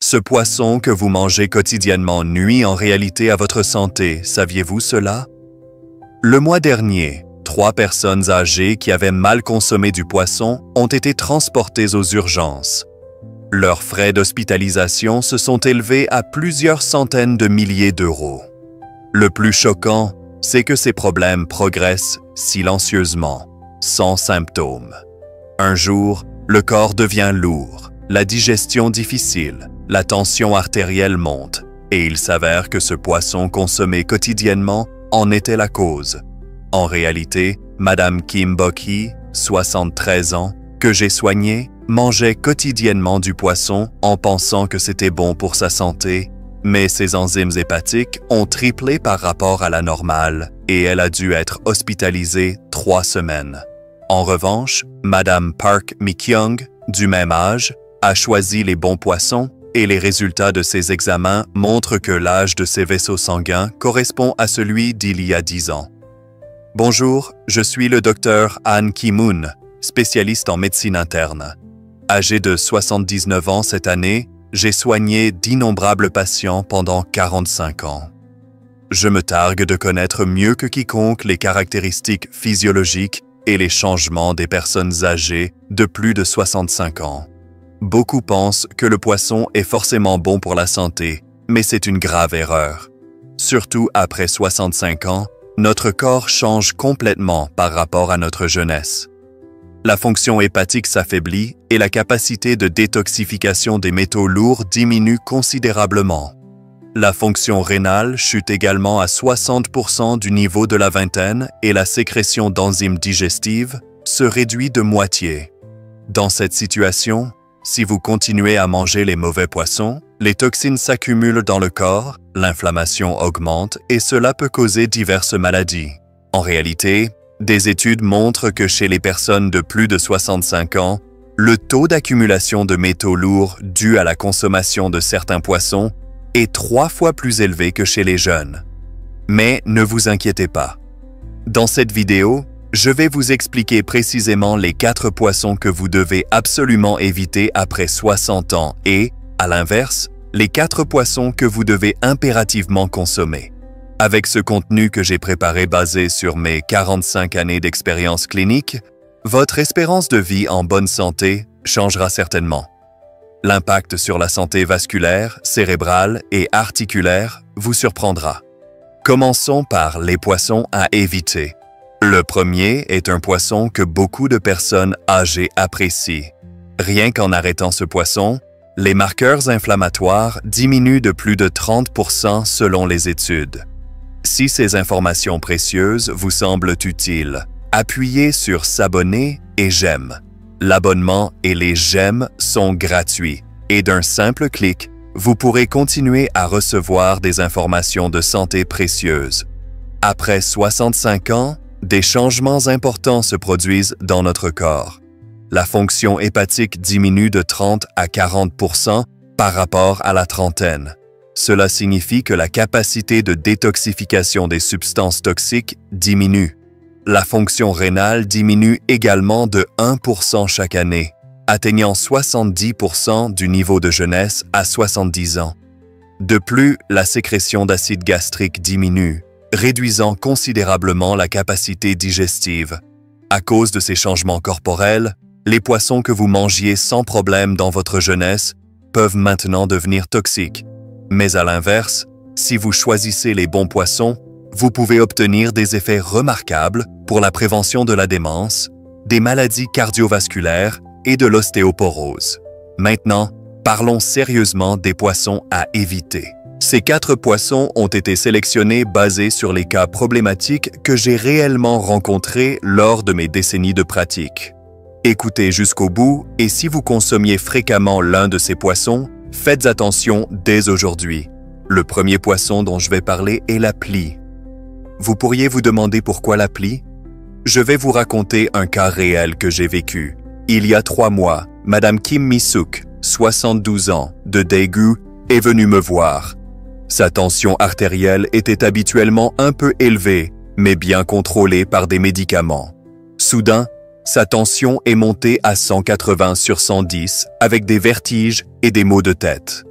Ce poisson que vous mangez quotidiennement nuit en réalité à votre santé, saviez-vous cela? Le mois dernier, 3 personnes âgées qui avaient mal consommé du poisson ont été transportées aux urgences. Leurs frais d'hospitalisation se sont élevés à plusieurs centaines de milliers d'euros. Le plus choquant, c'est que ces problèmes progressent silencieusement, sans symptômes. Un jour, le corps devient lourd, la digestion difficile, la tension artérielle monte, et il s'avère que ce poisson consommé quotidiennement en était la cause. En réalité, Madame Kim Bok-hee, 73 ans, que j'ai soignée, mangeait quotidiennement du poisson en pensant que c'était bon pour sa santé, mais ses enzymes hépatiques ont triplé par rapport à la normale et elle a dû être hospitalisée 3 semaines. En revanche, Madame Park Mi-kyung, du même âge, a choisi les bons poissons et les résultats de ses examens montrent que l'âge de ses vaisseaux sanguins correspond à celui d'il y a 10 ans. Bonjour, je suis le docteur Han Ki-moon, spécialiste en médecine interne. Âgé de 79 ans cette année, j'ai soigné d'innombrables patients pendant 45 ans. Je me targue de connaître mieux que quiconque les caractéristiques physiologiques et les changements des personnes âgées de plus de 65 ans. Beaucoup pensent que le poisson est forcément bon pour la santé, mais c'est une grave erreur. Surtout après 65 ans, notre corps change complètement par rapport à notre jeunesse. La fonction hépatique s'affaiblit et la capacité de détoxification des métaux lourds diminue considérablement. La fonction rénale chute également à 60% du niveau de la vingtaine et la sécrétion d'enzymes digestives se réduit de moitié. Dans cette situation, si vous continuez à manger les mauvais poissons, les toxines s'accumulent dans le corps, l'inflammation augmente et cela peut causer diverses maladies. En réalité, des études montrent que chez les personnes de plus de 65 ans, le taux d'accumulation de métaux lourds dû à la consommation de certains poissons est 3 fois plus élevé que chez les jeunes. Mais ne vous inquiétez pas. Dans cette vidéo, je vais vous expliquer précisément les 4 poissons que vous devez absolument éviter après 60 ans et, à l'inverse, les 4 poissons que vous devez impérativement consommer. Avec ce contenu que j'ai préparé basé sur mes 45 années d'expérience clinique, votre espérance de vie en bonne santé changera certainement. L'impact sur la santé vasculaire, cérébrale et articulaire vous surprendra. Commençons par les poissons à éviter. Le premier est un poisson que beaucoup de personnes âgées apprécient. Rien qu'en arrêtant ce poisson, les marqueurs inflammatoires diminuent de plus de 30% selon les études. Si ces informations précieuses vous semblent utiles, appuyez sur « S'abonner » et « J'aime ». L'abonnement et les j'aime sont gratuits et d'un simple clic, vous pourrez continuer à recevoir des informations de santé précieuses. Après 65 ans, des changements importants se produisent dans notre corps. La fonction hépatique diminue de 30 à 40% par rapport à la trentaine. Cela signifie que la capacité de détoxification des substances toxiques diminue. La fonction rénale diminue également de 1% chaque année, atteignant 70% du niveau de jeunesse à 70 ans. De plus, la sécrétion d'acide gastrique diminue, réduisant considérablement la capacité digestive. À cause de ces changements corporels, les poissons que vous mangiez sans problème dans votre jeunesse peuvent maintenant devenir toxiques. Mais à l'inverse, si vous choisissez les bons poissons, vous pouvez obtenir des effets remarquables pour la prévention de la démence, des maladies cardiovasculaires et de l'ostéoporose. Maintenant, parlons sérieusement des poissons à éviter. Ces 4 poissons ont été sélectionnés basés sur les cas problématiques que j'ai réellement rencontrés lors de mes décennies de pratique. Écoutez jusqu'au bout et si vous consommiez fréquemment l'un de ces poissons, faites attention dès aujourd'hui. Le premier poisson dont je vais parler est la plie. Vous pourriez vous demander pourquoi la plie? Je vais vous raconter un cas réel que j'ai vécu. Il y a 3 mois, Madame Kim Mi-suk, 72 ans, de Daegu, est venue me voir. Sa tension artérielle était habituellement un peu élevée, mais bien contrôlée par des médicaments. Soudain, sa tension est montée à 180 sur 110 avec des vertiges et des maux de tête.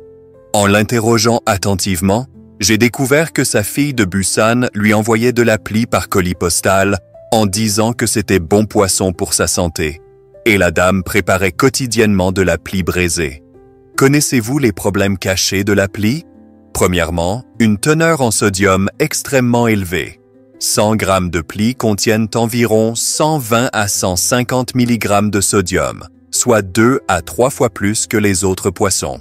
En l'interrogeant attentivement, j'ai découvert que sa fille de Busan lui envoyait de l'appli par colis postal en disant que c'était bon poisson pour sa santé. Et la dame préparait quotidiennement de la plie braisée. Connaissez-vous les problèmes cachés de la plie? Premièrement, une teneur en sodium extrêmement élevée. 100 grammes de plie contiennent environ 120 à 150 mg de sodium, soit 2 à 3 fois plus que les autres poissons.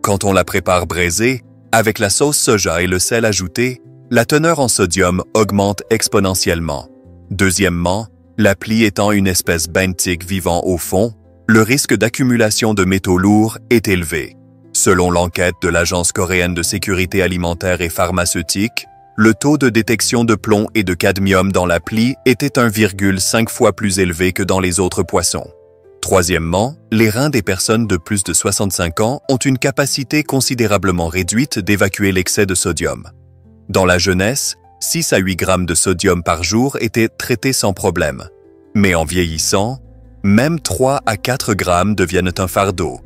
Quand on la prépare braisée, avec la sauce soja et le sel ajouté, la teneur en sodium augmente exponentiellement. Deuxièmement, la plie étant une espèce benthique vivant au fond, le risque d'accumulation de métaux lourds est élevé. Selon l'enquête de l'Agence coréenne de sécurité alimentaire et pharmaceutique, le taux de détection de plomb et de cadmium dans la plie était 1,5 fois plus élevé que dans les autres poissons. Troisièmement, les reins des personnes de plus de 65 ans ont une capacité considérablement réduite d'évacuer l'excès de sodium. Dans la jeunesse, 6 à 8 grammes de sodium par jour étaient traités sans problème. Mais en vieillissant, même 3 à 4 grammes deviennent un fardeau.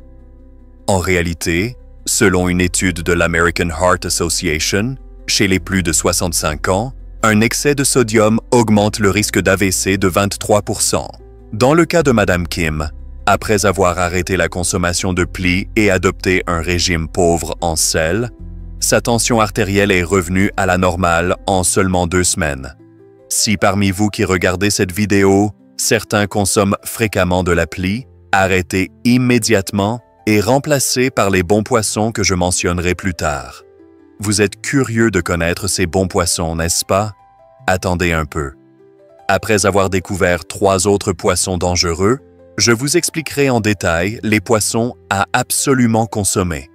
En réalité, selon une étude de l'American Heart Association, chez les plus de 65 ans, un excès de sodium augmente le risque d'AVC de 23%. Dans le cas de Madame Kim, après avoir arrêté la consommation de plie et adopté un régime pauvre en sel, sa tension artérielle est revenue à la normale en seulement 2 semaines. Si parmi vous qui regardez cette vidéo, certains consomment fréquemment de la plie, arrêtez immédiatement et remplacez par les bons poissons que je mentionnerai plus tard. Vous êtes curieux de connaître ces bons poissons, n'est-ce pas? Attendez un peu. Après avoir découvert 3 autres poissons dangereux, je vous expliquerai en détail les poissons à absolument consommer.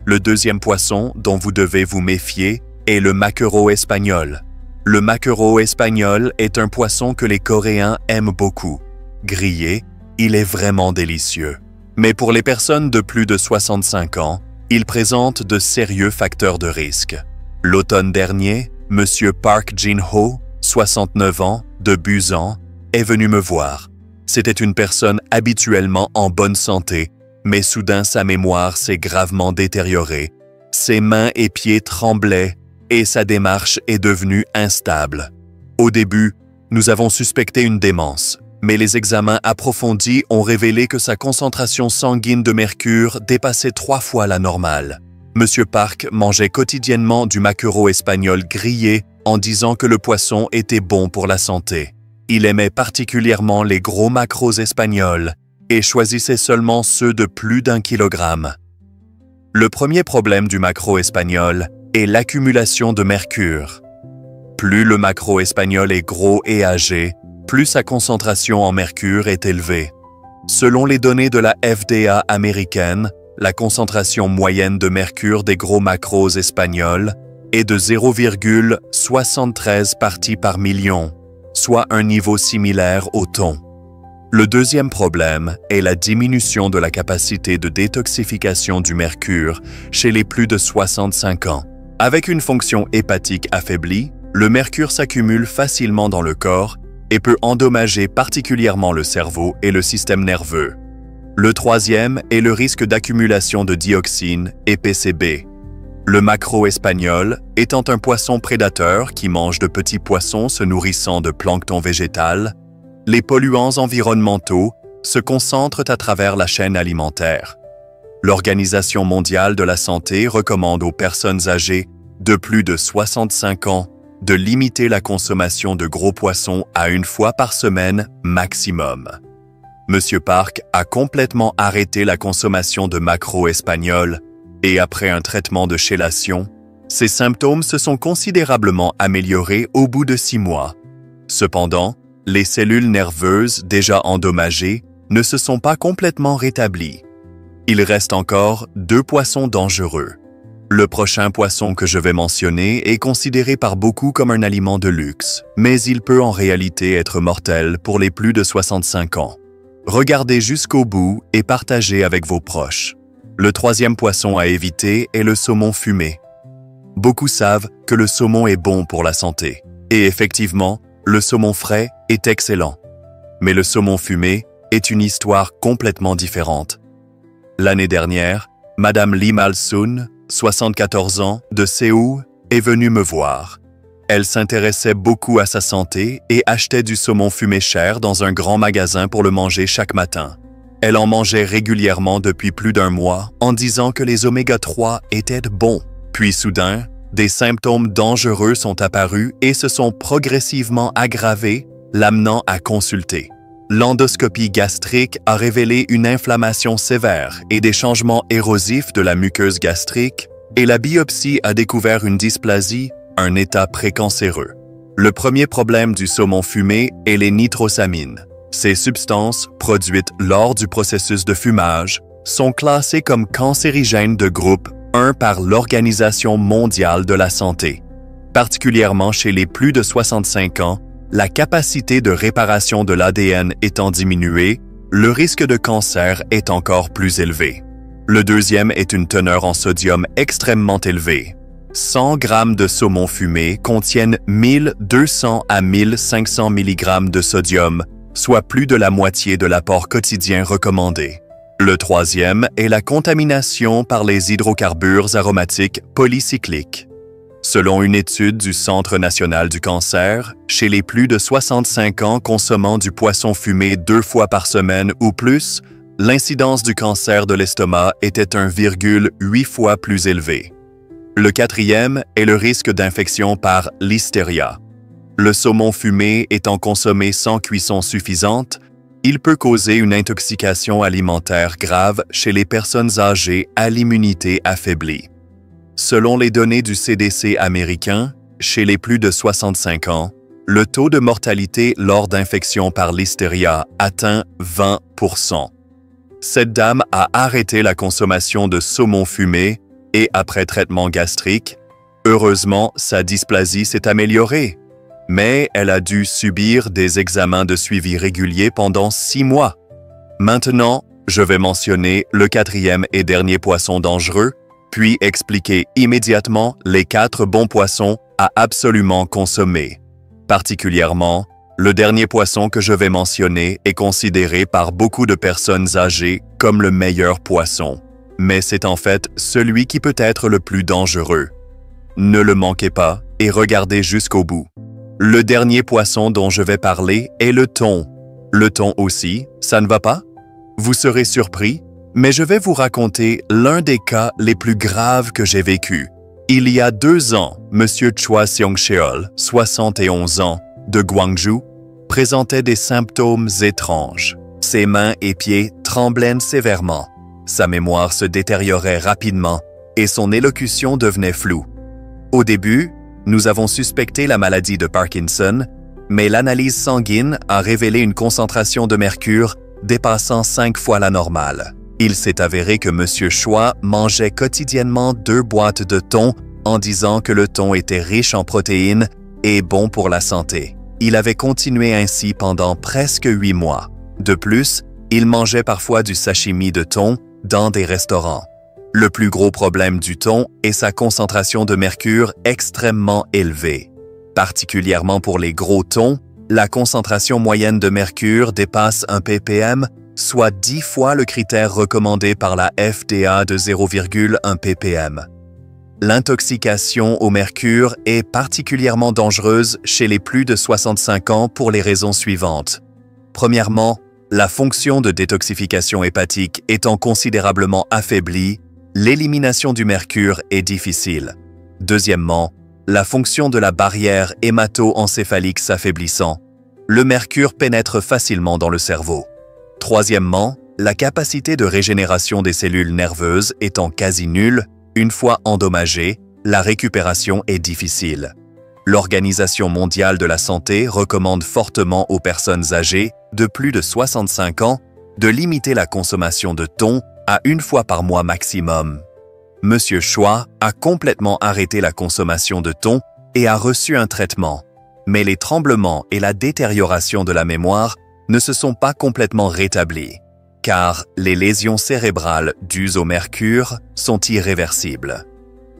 Le deuxième poisson dont vous devez vous méfier est le maquereau espagnol. Le maquereau espagnol est un poisson que les Coréens aiment beaucoup. Grillé, il est vraiment délicieux. Mais pour les personnes de plus de 65 ans, il présente de sérieux facteurs de risque. L'automne dernier, M. Park Jin-ho, 69 ans, de Busan, est venu me voir. C'était une personne habituellement en bonne santé, mais soudain sa mémoire s'est gravement détériorée. Ses mains et pieds tremblaient et sa démarche est devenue instable. Au début, nous avons suspecté une démence, mais les examens approfondis ont révélé que sa concentration sanguine de mercure dépassait 3 fois la normale. M. Park mangeait quotidiennement du maquereau espagnol grillé en disant que le poisson était bon pour la santé. Il aimait particulièrement les gros maquereaux espagnols et choisissait seulement ceux de plus d'1 kilogramme. Le premier problème du maquereau espagnol est l'accumulation de mercure. Plus le maquereau espagnol est gros et âgé, plus sa concentration en mercure est élevée. Selon les données de la FDA américaine, la concentration moyenne de mercure des gros maquereaux espagnols est de 0,73 parties par million, soit un niveau similaire au thon. Le deuxième problème est la diminution de la capacité de détoxification du mercure chez les plus de 65 ans. Avec une fonction hépatique affaiblie, le mercure s'accumule facilement dans le corps et peut endommager particulièrement le cerveau et le système nerveux. Le troisième est le risque d'accumulation de dioxine et PCB. Le maquereau espagnol étant un poisson prédateur qui mange de petits poissons se nourrissant de plancton végétal, les polluants environnementaux se concentrent à travers la chaîne alimentaire. L'Organisation mondiale de la santé recommande aux personnes âgées de plus de 65 ans de limiter la consommation de gros poissons à 1 fois par semaine maximum. M. Park a complètement arrêté la consommation de maquereau espagnol et après un traitement de chélation, ses symptômes se sont considérablement améliorés au bout de 6 mois. Cependant, les cellules nerveuses déjà endommagées ne se sont pas complètement rétablies. Il reste encore 2 poissons dangereux. Le prochain poisson que je vais mentionner est considéré par beaucoup comme un aliment de luxe, mais il peut en réalité être mortel pour les plus de 65 ans. Regardez jusqu'au bout et partagez avec vos proches. Le troisième poisson à éviter est le saumon fumé. Beaucoup savent que le saumon est bon pour la santé. Et effectivement, le saumon frais est excellent. Mais le saumon fumé est une histoire complètement différente. L'année dernière, Madame Lee Mal-soon, 74 ans, de Séoul, est venue me voir. Elle s'intéressait beaucoup à sa santé et achetait du saumon fumé cher dans un grand magasin pour le manger chaque matin. Elle en mangeait régulièrement depuis plus d'un mois en disant que les oméga 3 étaient bons. Puis soudain, des symptômes dangereux sont apparus et se sont progressivement aggravés, l'amenant à consulter. L'endoscopie gastrique a révélé une inflammation sévère et des changements érosifs de la muqueuse gastrique, et la biopsie a découvert une dysplasie, un état précancéreux. Le premier problème du saumon fumé est les nitrosamines. Ces substances, produites lors du processus de fumage, sont classées comme cancérigènes de groupe 1 par l'Organisation mondiale de la santé. Particulièrement chez les plus de 65 ans, la capacité de réparation de l'ADN étant diminuée, le risque de cancer est encore plus élevé. Le deuxième est une teneur en sodium extrêmement élevée. 100 grammes de saumon fumé contiennent 1200 à 1500 mg de sodium, soit plus de la moitié de l'apport quotidien recommandé. Le troisième est la contamination par les hydrocarbures aromatiques polycycliques. Selon une étude du Centre national du cancer, chez les plus de 65 ans consommant du poisson fumé 2 fois par semaine ou plus, l'incidence du cancer de l'estomac était 1,8 fois plus élevée. Le quatrième est le risque d'infection par Listeria. Le saumon fumé étant consommé sans cuisson suffisante, il peut causer une intoxication alimentaire grave chez les personnes âgées à l'immunité affaiblie. Selon les données du CDC américain, chez les plus de 65 ans, le taux de mortalité lors d'infection par Listeria atteint 20%. Cette dame a arrêté la consommation de saumon fumé et après traitement gastrique, heureusement, sa dysplasie s'est améliorée. Mais elle a dû subir des examens de suivi réguliers pendant 6 mois. Maintenant, je vais mentionner le quatrième et dernier poisson dangereux, puis expliquer immédiatement les 4 bons poissons à absolument consommer. Particulièrement, le dernier poisson que je vais mentionner est considéré par beaucoup de personnes âgées comme le meilleur poisson, mais c'est en fait celui qui peut être le plus dangereux. Ne le manquez pas et regardez jusqu'au bout. Le dernier poisson dont je vais parler est le thon. Le thon aussi, ça ne va pas? Vous serez surpris, mais je vais vous raconter l'un des cas les plus graves que j'ai vécu. Il y a 2 ans, M. Choi Seong-cheol, 71 ans, de Gwangju, présentait des symptômes étranges. Ses mains et pieds tremblaient sévèrement. Sa mémoire se détériorait rapidement et son élocution devenait floue. Au début, nous avons suspecté la maladie de Parkinson, mais l'analyse sanguine a révélé une concentration de mercure dépassant 5 fois la normale. Il s'est avéré que M. Choi mangeait quotidiennement 2 boîtes de thon en disant que le thon était riche en protéines et bon pour la santé. Il avait continué ainsi pendant presque 8 mois. De plus, il mangeait parfois du sashimi de thon dans des restaurants. Le plus gros problème du thon est sa concentration de mercure extrêmement élevée. Particulièrement pour les gros thons, la concentration moyenne de mercure dépasse 1 ppm, soit 10 fois le critère recommandé par la FDA de 0,1 ppm. L'intoxication au mercure est particulièrement dangereuse chez les plus de 65 ans pour les raisons suivantes. Premièrement, la fonction de détoxification hépatique étant considérablement affaiblie, l'élimination du mercure est difficile. Deuxièmement, la fonction de la barrière hémato-encéphalique s'affaiblissant, le mercure pénètre facilement dans le cerveau. Troisièmement, la capacité de régénération des cellules nerveuses étant quasi nulle, une fois endommagée, la récupération est difficile. L'Organisation mondiale de la santé recommande fortement aux personnes âgées de plus de 65 ans de limiter la consommation de thon à 1 fois par mois maximum. M. Choi a complètement arrêté la consommation de thon et a reçu un traitement, mais les tremblements et la détérioration de la mémoire ne se sont pas complètement rétablis, car les lésions cérébrales dues au mercure sont irréversibles.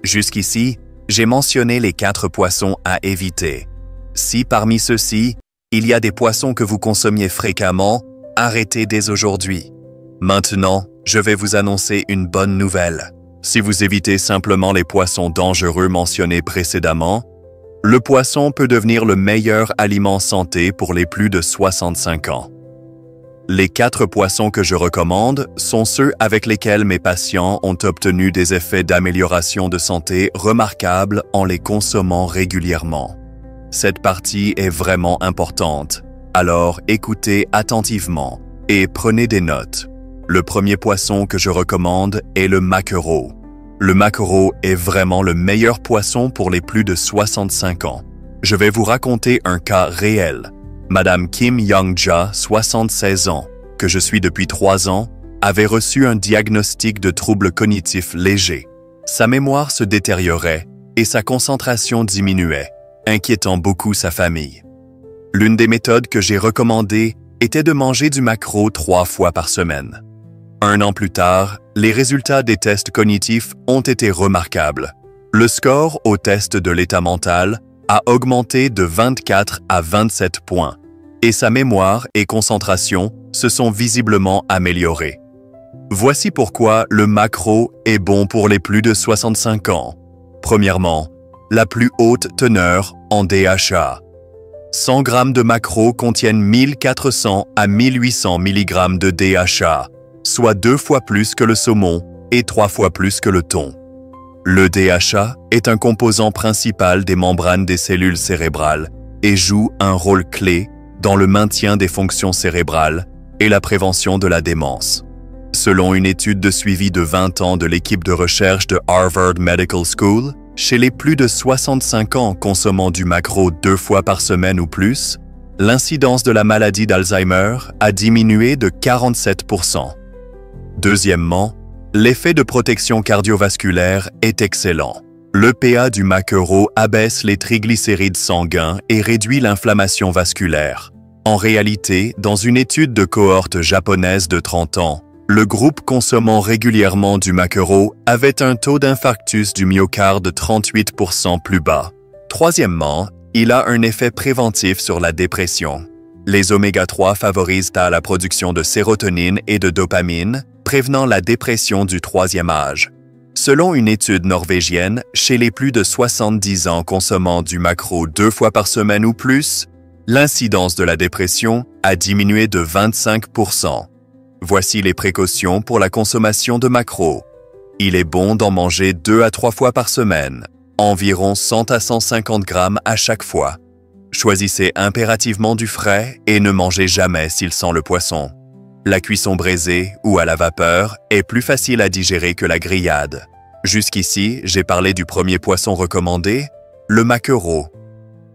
Jusqu'ici, j'ai mentionné les 4 poissons à éviter. Si parmi ceux-ci, il y a des poissons que vous consommiez fréquemment, arrêtez dès aujourd'hui. Maintenant, je vais vous annoncer une bonne nouvelle. Si vous évitez simplement les poissons dangereux mentionnés précédemment, le poisson peut devenir le meilleur aliment santé pour les plus de 65 ans. Les 4 poissons que je recommande sont ceux avec lesquels mes patients ont obtenu des effets d'amélioration de santé remarquables en les consommant régulièrement. Cette partie est vraiment importante, alors écoutez attentivement et prenez des notes. Le premier poisson que je recommande est le maquereau. Le maquereau est vraiment le meilleur poisson pour les plus de 65 ans. Je vais vous raconter un cas réel. Madame Kim Young-ja, 76 ans, que je suis depuis 3 ans, avait reçu un diagnostic de troubles cognitifs légers. Sa mémoire se détériorait et sa concentration diminuait, inquiétant beaucoup sa famille. L'une des méthodes que j'ai recommandées était de manger du maquereau 3 fois par semaine. 1 an plus tard, les résultats des tests cognitifs ont été remarquables. Le score au test de l'état mental a augmenté de 24 à 27 points et sa mémoire et concentration se sont visiblement améliorées. Voici pourquoi le maquereau est bon pour les plus de 65 ans. Premièrement, la plus haute teneur en DHA. 100 g de maquereau contiennent 1400 à 1800 mg de DHA, soit 2 fois plus que le saumon et 3 fois plus que le thon. Le DHA est un composant principal des membranes des cellules cérébrales et joue un rôle clé dans le maintien des fonctions cérébrales et la prévention de la démence. Selon une étude de suivi de 20 ans de l'équipe de recherche de Harvard Medical School, chez les plus de 65 ans consommant du maquereau 2 fois par semaine ou plus, l'incidence de la maladie d'Alzheimer a diminué de 47%. Deuxièmement, l'effet de protection cardiovasculaire est excellent. L'EPA du maquereau abaisse les triglycérides sanguins et réduit l'inflammation vasculaire. En réalité, dans une étude de cohorte japonaise de 30 ans, le groupe consommant régulièrement du maquereau avait un taux d'infarctus du myocarde 38% plus bas. Troisièmement, il a un effet préventif sur la dépression. Les oméga-3 favorisent la production de sérotonine et de dopamine, prévenant la dépression du 3e âge. Selon une étude norvégienne, chez les plus de 70 ans consommant du maquereau 2 fois par semaine ou plus, l'incidence de la dépression a diminué de 25%. Voici les précautions pour la consommation de maquereau. Il est bon d'en manger 2 à 3 fois par semaine, environ 100 à 150 grammes à chaque fois. Choisissez impérativement du frais et ne mangez jamais s'il sent le poisson. La cuisson braisée ou à la vapeur est plus facile à digérer que la grillade. Jusqu'ici, j'ai parlé du premier poisson recommandé, le maquereau.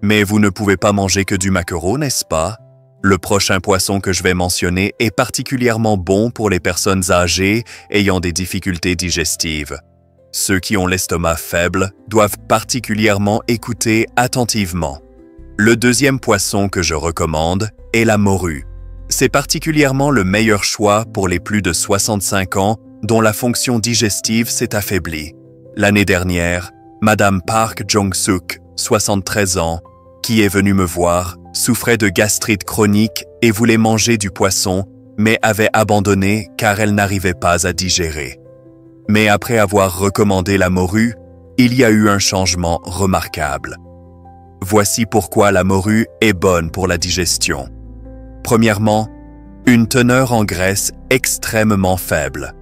Mais vous ne pouvez pas manger que du maquereau, n'est-ce pas? Le prochain poisson que je vais mentionner est particulièrement bon pour les personnes âgées ayant des difficultés digestives. Ceux qui ont l'estomac faible doivent particulièrement écouter attentivement. Le deuxième poisson que je recommande est la morue. C'est particulièrement le meilleur choix pour les plus de 65 ans dont la fonction digestive s'est affaiblie. L'année dernière, Madame Park Jong-suk, 73 ans, qui est venue me voir, souffrait de gastrite chronique et voulait manger du poisson, mais avait abandonné car elle n'arrivait pas à digérer. Mais après avoir recommandé la morue, il y a eu un changement remarquable. Voici pourquoi la morue est bonne pour la digestion. Premièrement, une teneur en graisse extrêmement faible.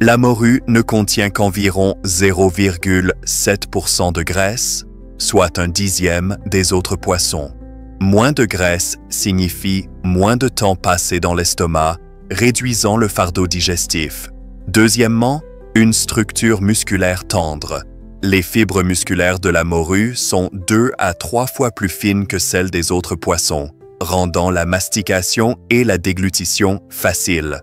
La morue ne contient qu'environ 0,7% de graisse, soit un dixième des autres poissons. Moins de graisse signifie moins de temps passé dans l'estomac, réduisant le fardeau digestif. Deuxièmement, une structure musculaire tendre. Les fibres musculaires de la morue sont 2 à 3 fois plus fines que celles des autres poissons, rendant la mastication et la déglutition faciles.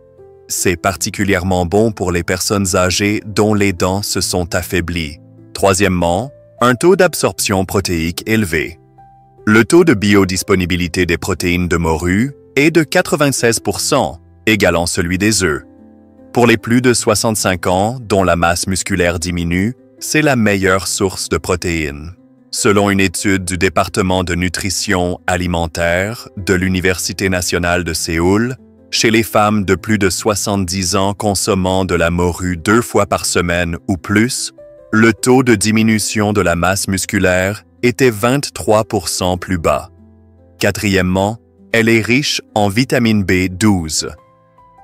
C'est particulièrement bon pour les personnes âgées dont les dents se sont affaiblies. Troisièmement, un taux d'absorption protéique élevé. Le taux de biodisponibilité des protéines de morue est de 96%, égalant celui des œufs. Pour les plus de 65 ans dont la masse musculaire diminue, c'est la meilleure source de protéines. Selon une étude du département de nutrition alimentaire de l'Université nationale de Séoul, Chez les femmes de plus de 70 ans consommant de la morue 2 fois par semaine ou plus, le taux de diminution de la masse musculaire était 23% plus bas. Quatrièmement, elle est riche en vitamine B12.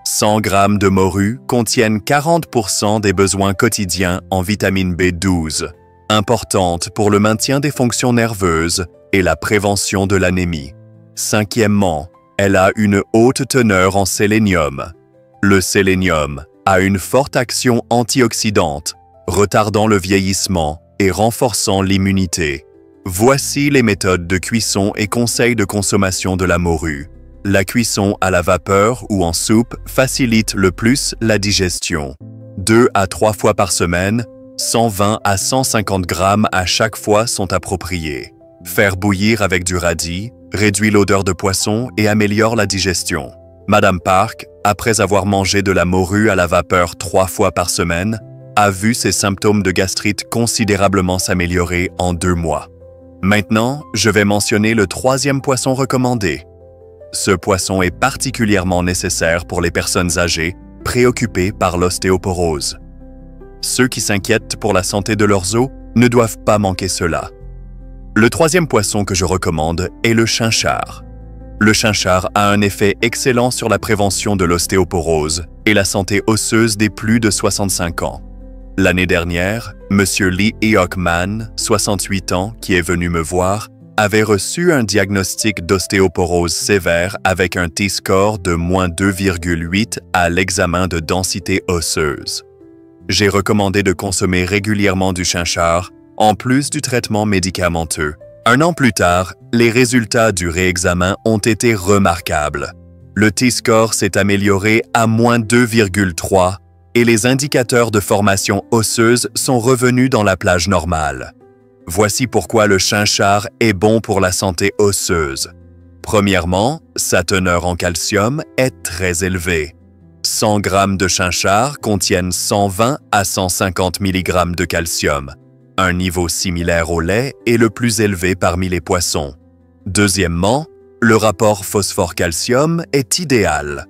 100 grammes de morue contiennent 40% des besoins quotidiens en vitamine B12, importante pour le maintien des fonctions nerveuses et la prévention de l'anémie. Cinquièmement, elle a une haute teneur en sélénium. Le sélénium a une forte action antioxydante, retardant le vieillissement et renforçant l'immunité. Voici les méthodes de cuisson et conseils de consommation de la morue. La cuisson à la vapeur ou en soupe facilite le plus la digestion. 2 à 3 fois par semaine, 120 à 150 grammes à chaque fois sont appropriés. Faire bouillir avec du radis réduit l'odeur de poisson et améliore la digestion. Madame Park, après avoir mangé de la morue à la vapeur 3 fois par semaine, a vu ses symptômes de gastrite considérablement s'améliorer en 2 mois. Maintenant, je vais mentionner le 3e poisson recommandé. Ce poisson est particulièrement nécessaire pour les personnes âgées préoccupées par l'ostéoporose. Ceux qui s'inquiètent pour la santé de leurs os ne doivent pas manquer cela. Le 3e poisson que je recommande est le chinchard. Le chinchard a un effet excellent sur la prévention de l'ostéoporose et la santé osseuse des plus de 65 ans. L'année dernière, M. Lee Eokman, 68 ans, qui est venu me voir, avait reçu un diagnostic d'ostéoporose sévère avec un T-score de -2,8 à l'examen de densité osseuse. J'ai recommandé de consommer régulièrement du chinchard, en plus du traitement médicamenteux. 1 an plus tard, les résultats du réexamen ont été remarquables. Le T-score s'est amélioré à -2,3 et les indicateurs de formation osseuse sont revenus dans la plage normale. Voici pourquoi le chinchard est bon pour la santé osseuse. Premièrement, sa teneur en calcium est très élevée. 100 grammes de chinchard contiennent 120 à 150 mg de calcium. Un niveau similaire au lait est le plus élevé parmi les poissons. Deuxièmement, le rapport phosphore-calcium est idéal.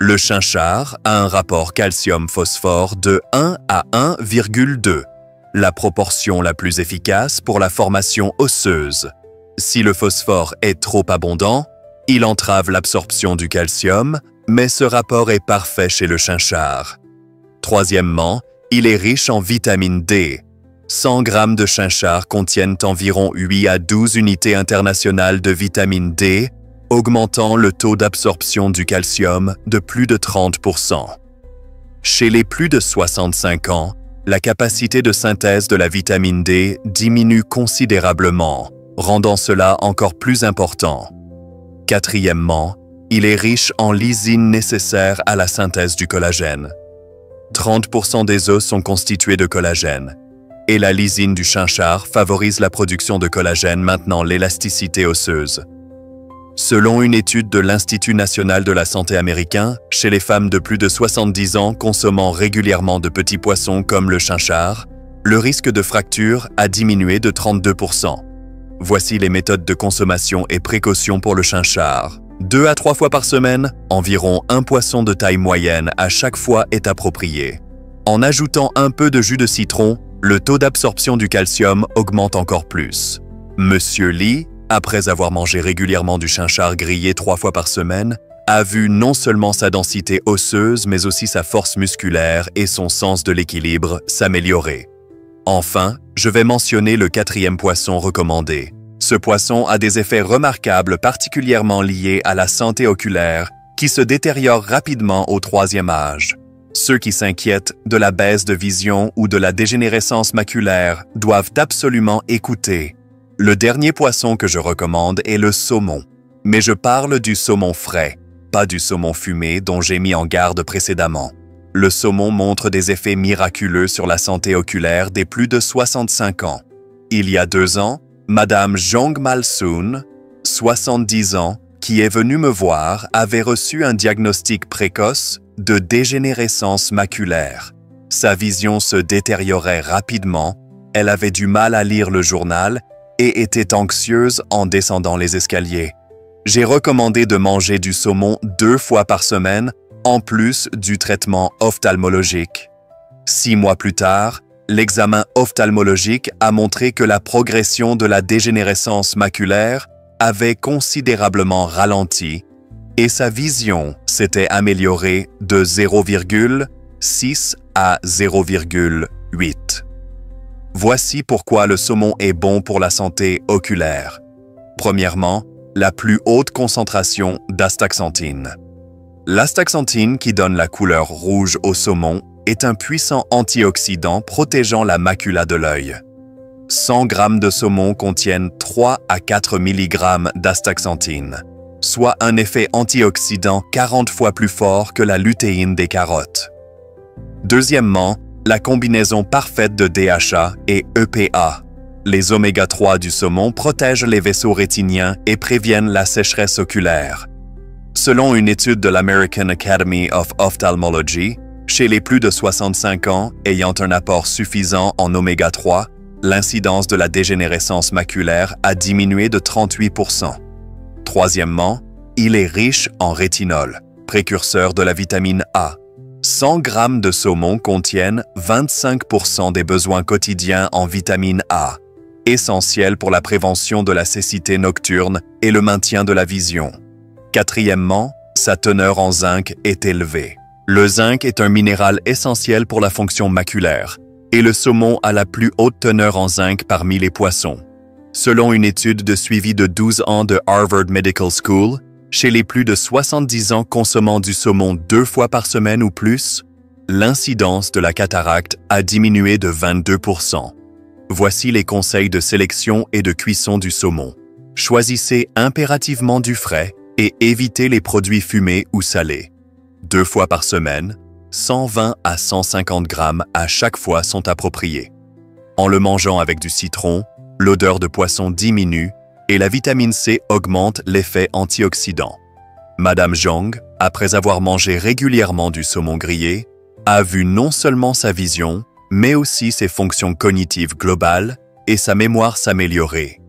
Le chinchard a un rapport calcium-phosphore de 1 à 1,2, la proportion la plus efficace pour la formation osseuse. Si le phosphore est trop abondant, il entrave l'absorption du calcium, mais ce rapport est parfait chez le chinchard. Troisièmement, il est riche en vitamine D. 100 grammes de chinchard contiennent environ 8 à 12 unités internationales de vitamine D, augmentant le taux d'absorption du calcium de plus de 30%. Chez les plus de 65 ans, la capacité de synthèse de la vitamine D diminue considérablement, rendant cela encore plus important. Quatrièmement, il est riche en lysine nécessaire à la synthèse du collagène. 30% des os sont constitués de collagène, et la lysine du chinchard favorise la production de collagène maintenant l'élasticité osseuse. Selon une étude de l'Institut national de la santé américain, chez les femmes de plus de 70 ans consommant régulièrement de petits poissons comme le chinchard, le risque de fracture a diminué de 32%. Voici les méthodes de consommation et précautions pour le chinchard. 2 à 3 fois par semaine, environ 1 poisson de taille moyenne à chaque fois est approprié. En ajoutant un peu de jus de citron, le taux d'absorption du calcium augmente encore plus. Monsieur Lee, après avoir mangé régulièrement du chinchard grillé 3 fois par semaine, a vu non seulement sa densité osseuse, mais aussi sa force musculaire et son sens de l'équilibre s'améliorer. Enfin, je vais mentionner le 4e poisson recommandé. Ce poisson a des effets remarquables particulièrement liés à la santé oculaire qui se détériore rapidement au 3e âge. Ceux qui s'inquiètent de la baisse de vision ou de la dégénérescence maculaire doivent absolument écouter. Le dernier poisson que je recommande est le saumon. Mais je parle du saumon frais, pas du saumon fumé dont j'ai mis en garde précédemment. Le saumon montre des effets miraculeux sur la santé oculaire des plus de 65 ans. Il y a 2 ans, Madame Jong Mal-soon, 70 ans, qui est venue me voir, avait reçu un diagnostic précoce de dégénérescence maculaire. Sa vision se détériorait rapidement, elle avait du mal à lire le journal et était anxieuse en descendant les escaliers. J'ai recommandé de manger du saumon 2 fois par semaine, en plus du traitement ophtalmologique. 6 mois plus tard, l'examen ophtalmologique a montré que la progression de la dégénérescence maculaire avait considérablement ralenti et sa vision s'était améliorée de 0,6 à 0,8. Voici pourquoi le saumon est bon pour la santé oculaire. Premièrement, la plus haute concentration d'astaxanthine. L'astaxanthine, qui donne la couleur rouge au saumon, est un puissant antioxydant protégeant la macula de l'œil. 100 g de saumon contiennent 3 à 4 mg d'astaxanthine, soit un effet antioxydant 40 fois plus fort que la lutéine des carottes. Deuxièmement, la combinaison parfaite de DHA et EPA. Les oméga-3 du saumon protègent les vaisseaux rétiniens et préviennent la sécheresse oculaire. Selon une étude de l'American Academy of Ophthalmology, chez les plus de 65 ans ayant un apport suffisant en oméga-3, l'incidence de la dégénérescence maculaire a diminué de 38%. Troisièmement, il est riche en rétinol, précurseur de la vitamine A. 100 g de saumon contiennent 25% des besoins quotidiens en vitamine A, essentiel pour la prévention de la cécité nocturne et le maintien de la vision. Quatrièmement, sa teneur en zinc est élevée. Le zinc est un minéral essentiel pour la fonction maculaire, et le saumon a la plus haute teneur en zinc parmi les poissons. Selon une étude de suivi de 12 ans de Harvard Medical School, chez les plus de 70 ans consommant du saumon 2 fois par semaine ou plus, l'incidence de la cataracte a diminué de 22%. Voici les conseils de sélection et de cuisson du saumon. Choisissez impérativement du frais et évitez les produits fumés ou salés. 2 fois par semaine, 120 à 150 g à chaque fois sont appropriés. En le mangeant avec du citron, l'odeur de poisson diminue et la vitamine C augmente l'effet antioxydant. Madame Zhang, après avoir mangé régulièrement du saumon grillé, a vu non seulement sa vision, mais aussi ses fonctions cognitives globales et sa mémoire s'améliorer.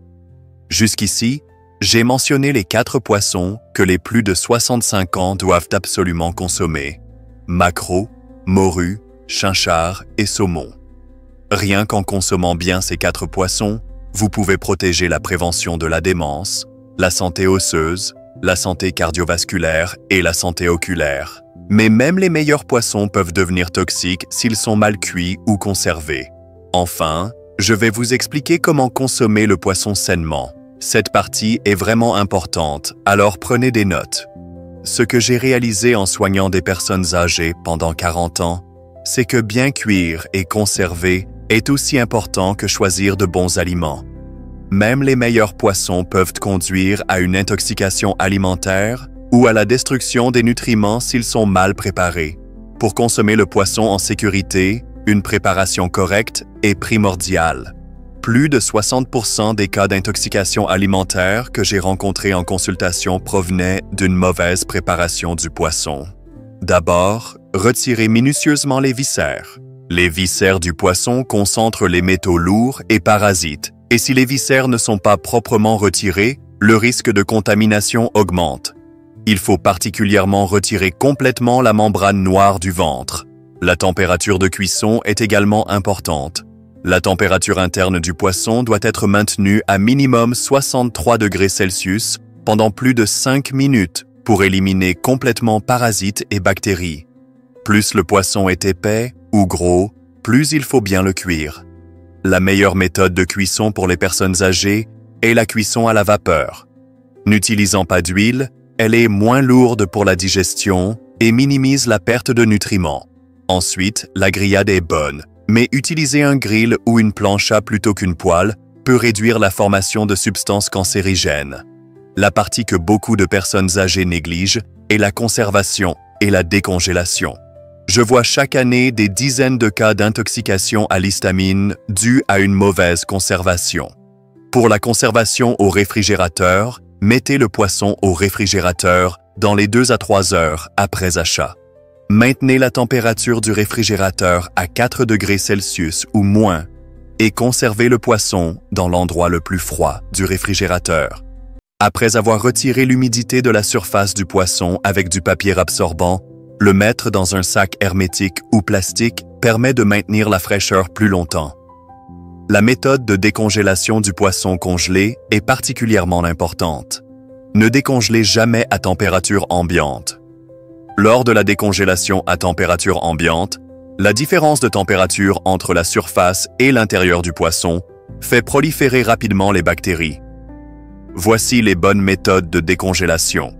Jusqu'ici, j'ai mentionné les 4 poissons que les plus de 65 ans doivent absolument consommer: maquereau, morue, chinchard et saumon. Rien qu'en consommant bien ces 4 poissons, vous pouvez protéger la prévention de la démence, la santé osseuse, la santé cardiovasculaire et la santé oculaire. Mais même les meilleurs poissons peuvent devenir toxiques s'ils sont mal cuits ou conservés. Enfin, je vais vous expliquer comment consommer le poisson sainement. Cette partie est vraiment importante, alors prenez des notes. Ce que j'ai réalisé en soignant des personnes âgées pendant 40 ans, c'est que bien cuire et conserver est aussi important que choisir de bons aliments. Même les meilleurs poissons peuvent conduire à une intoxication alimentaire ou à la destruction des nutriments s'ils sont mal préparés. Pour consommer le poisson en sécurité, une préparation correcte est primordiale. Plus de 60% des cas d'intoxication alimentaire que j'ai rencontrés en consultation provenaient d'une mauvaise préparation du poisson. D'abord, retirez minutieusement les viscères. Les viscères du poisson concentrent les métaux lourds et parasites, et si les viscères ne sont pas proprement retirés, le risque de contamination augmente. Il faut particulièrement retirer complètement la membrane noire du ventre. La température de cuisson est également importante. La température interne du poisson doit être maintenue à minimum 63 degrés Celsius pendant plus de 5 minutes pour éliminer complètement parasites et bactéries. Plus le poisson est épais ou gros, plus il faut bien le cuire. La meilleure méthode de cuisson pour les personnes âgées est la cuisson à la vapeur. N'utilisant pas d'huile, elle est moins lourde pour la digestion et minimise la perte de nutriments. Ensuite, la grillade est bonne, mais utiliser un grill ou une plancha plutôt qu'une poêle peut réduire la formation de substances cancérigènes. La partie que beaucoup de personnes âgées négligent est la conservation et la décongélation. Je vois chaque année des dizaines de cas d'intoxication à l'histamine dus à une mauvaise conservation. Pour la conservation au réfrigérateur, mettez le poisson au réfrigérateur dans les 2 à 3 heures après achat. Maintenez la température du réfrigérateur à 4 degrés Celsius ou moins et conservez le poisson dans l'endroit le plus froid du réfrigérateur. Après avoir retiré l'humidité de la surface du poisson avec du papier absorbant, le mettre dans un sac hermétique ou plastique permet de maintenir la fraîcheur plus longtemps. La méthode de décongélation du poisson congelé est particulièrement importante. Ne décongelez jamais à température ambiante. Lors de la décongélation à température ambiante, la différence de température entre la surface et l'intérieur du poisson fait proliférer rapidement les bactéries. Voici les bonnes méthodes de décongélation.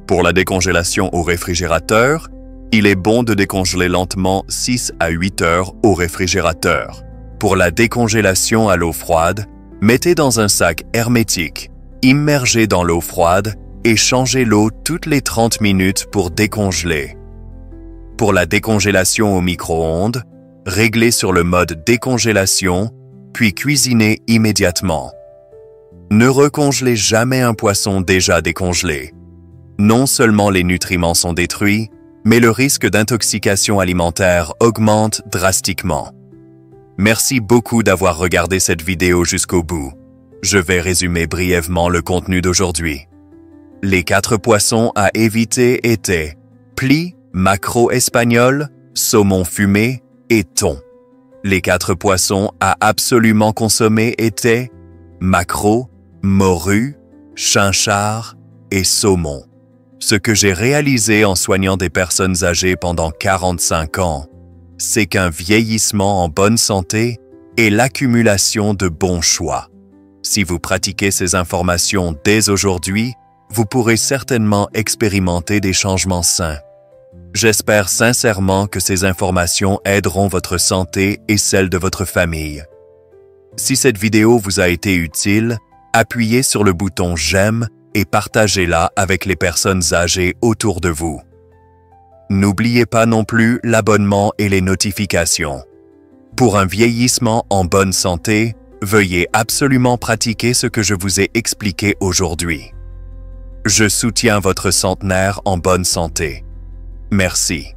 Pour la décongélation au réfrigérateur, il est bon de décongeler lentement 6 à 8 heures au réfrigérateur. Pour la décongélation à l'eau froide, mettez dans un sac hermétique, immergez dans l'eau froide et changez l'eau toutes les 30 minutes pour décongeler. Pour la décongélation au micro-ondes, réglez sur le mode décongélation, puis cuisinez immédiatement. Ne recongelez jamais un poisson déjà décongelé. Non seulement les nutriments sont détruits, mais le risque d'intoxication alimentaire augmente drastiquement. Merci beaucoup d'avoir regardé cette vidéo jusqu'au bout. Je vais résumer brièvement le contenu d'aujourd'hui. Les 4 poissons à éviter étaient plie, maquereau espagnol, saumon fumé et thon. Les 4 poissons à absolument consommer étaient maquereau, morue, chinchard et saumon. Ce que j'ai réalisé en soignant des personnes âgées pendant 45 ans, c'est qu'un vieillissement en bonne santé est l'accumulation de bons choix. Si vous pratiquez ces informations dès aujourd'hui, vous pourrez certainement expérimenter des changements sains. J'espère sincèrement que ces informations aideront votre santé et celle de votre famille. Si cette vidéo vous a été utile, appuyez sur le bouton « J'aime » et partagez-la avec les personnes âgées autour de vous. N'oubliez pas non plus l'abonnement et les notifications. Pour un vieillissement en bonne santé, veuillez absolument pratiquer ce que je vous ai expliqué aujourd'hui. Je soutiens votre centenaire en bonne santé. Merci.